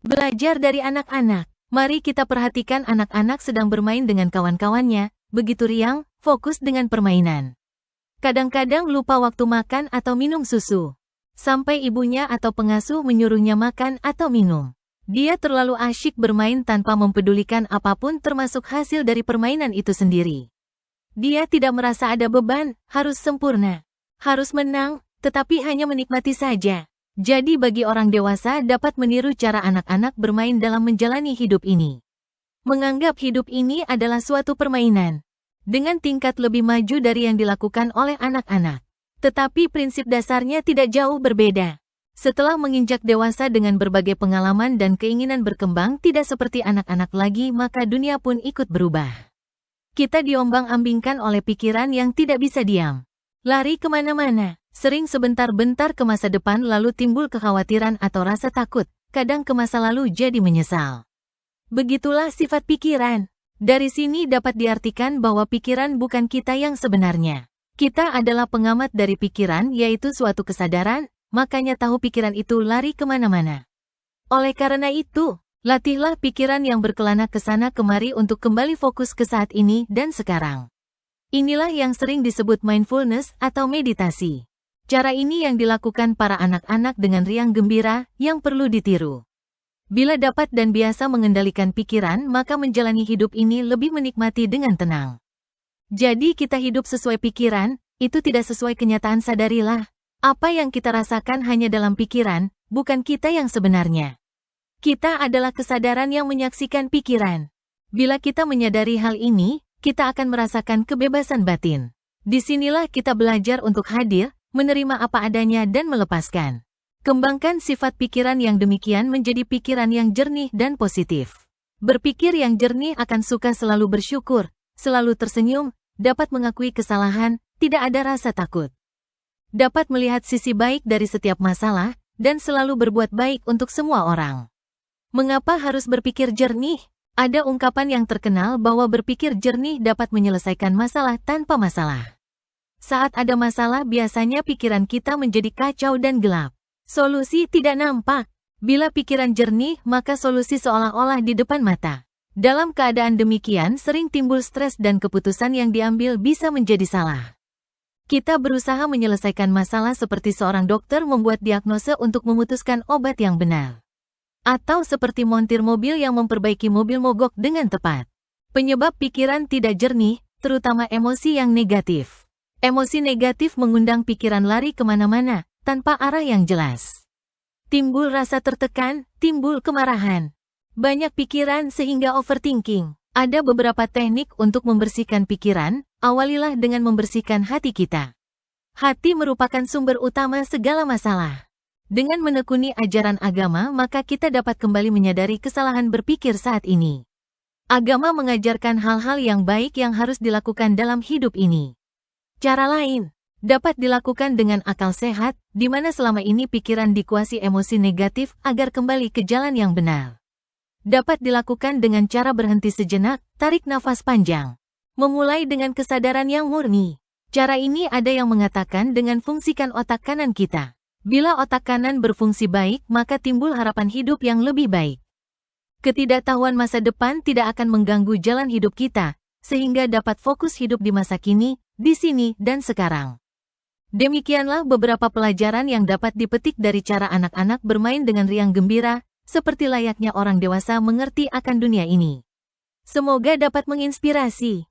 Belajar dari anak-anak. Mari kita perhatikan anak-anak sedang bermain dengan kawan-kawannya, begitu riang, fokus dengan permainan. Kadang-kadang lupa waktu makan atau minum susu. Sampai ibunya atau pengasuh menyuruhnya makan atau minum. Dia terlalu asyik bermain tanpa mempedulikan apapun termasuk hasil dari permainan itu sendiri. Dia tidak merasa ada beban, harus sempurna, harus menang, tetapi hanya menikmati saja. Jadi bagi orang dewasa dapat meniru cara anak-anak bermain dalam menjalani hidup ini. Menganggap hidup ini adalah suatu permainan, dengan tingkat lebih maju dari yang dilakukan oleh anak-anak. Tetapi prinsip dasarnya tidak jauh berbeda. Setelah menginjak dewasa dengan berbagai pengalaman dan keinginan berkembang tidak seperti anak-anak lagi, maka dunia pun ikut berubah. Kita diombang-ambingkan oleh pikiran yang tidak bisa diam. Lari kemana-mana, sering sebentar-bentar ke masa depan lalu timbul kekhawatiran atau rasa takut, kadang ke masa lalu jadi menyesal. Begitulah sifat pikiran. Dari sini dapat diartikan bahwa pikiran bukan kita yang sebenarnya. Kita adalah pengamat dari pikiran, yaitu suatu kesadaran, makanya tahu pikiran itu lari kemana-mana. Oleh karena itu, latihlah pikiran yang berkelana ke sana kemari untuk kembali fokus ke saat ini dan sekarang. Inilah yang sering disebut mindfulness atau meditasi. Cara ini yang dilakukan para anak-anak dengan riang gembira, yang perlu ditiru. Bila dapat dan biasa mengendalikan pikiran, maka menjalani hidup ini lebih menikmati dengan tenang. Jadi kita hidup sesuai pikiran, itu tidak sesuai kenyataan. Sadarilah, apa yang kita rasakan hanya dalam pikiran, bukan kita yang sebenarnya. Kita adalah kesadaran yang menyaksikan pikiran. Bila kita menyadari hal ini, kita akan merasakan kebebasan batin. Disinilah kita belajar untuk hadir, menerima apa adanya dan melepaskan. Kembangkan sifat pikiran yang demikian menjadi pikiran yang jernih dan positif. Berpikir yang jernih akan suka selalu bersyukur, selalu tersenyum, dapat mengakui kesalahan, tidak ada rasa takut. Dapat melihat sisi baik dari setiap masalah, dan selalu berbuat baik untuk semua orang. Mengapa harus berpikir jernih? Ada ungkapan yang terkenal bahwa berpikir jernih dapat menyelesaikan masalah tanpa masalah. Saat ada masalah biasanya pikiran kita menjadi kacau dan gelap. Solusi tidak nampak. Bila pikiran jernih, maka solusi seolah-olah di depan mata. Dalam keadaan demikian sering timbul stres dan keputusan yang diambil bisa menjadi salah. Kita berusaha menyelesaikan masalah seperti seorang dokter membuat diagnosa untuk memutuskan obat yang benar. Atau seperti montir mobil yang memperbaiki mobil mogok dengan tepat. Penyebab pikiran tidak jernih, terutama emosi yang negatif. Emosi negatif mengundang pikiran lari kemana-mana, tanpa arah yang jelas. Timbul rasa tertekan, timbul kemarahan. Banyak pikiran sehingga overthinking. Ada beberapa teknik untuk membersihkan pikiran, awalilah dengan membersihkan hati kita. Hati merupakan sumber utama segala masalah. Dengan menekuni ajaran agama, maka kita dapat kembali menyadari kesalahan berpikir saat ini. Agama mengajarkan hal-hal yang baik yang harus dilakukan dalam hidup ini. Cara lain dapat dilakukan dengan akal sehat, di mana selama ini pikiran dikuasai emosi negatif agar kembali ke jalan yang benar. Dapat dilakukan dengan cara berhenti sejenak, tarik nafas panjang. Memulai dengan kesadaran yang murni. Cara ini ada yang mengatakan dengan fungsikan otak kanan kita. Bila otak kanan berfungsi baik, maka timbul harapan hidup yang lebih baik. Ketidaktahuan masa depan tidak akan mengganggu jalan hidup kita, sehingga dapat fokus hidup di masa kini, di sini, dan sekarang. Demikianlah beberapa pelajaran yang dapat dipetik dari cara anak-anak bermain dengan riang gembira, seperti layaknya orang dewasa mengerti akan dunia ini. Semoga dapat menginspirasi.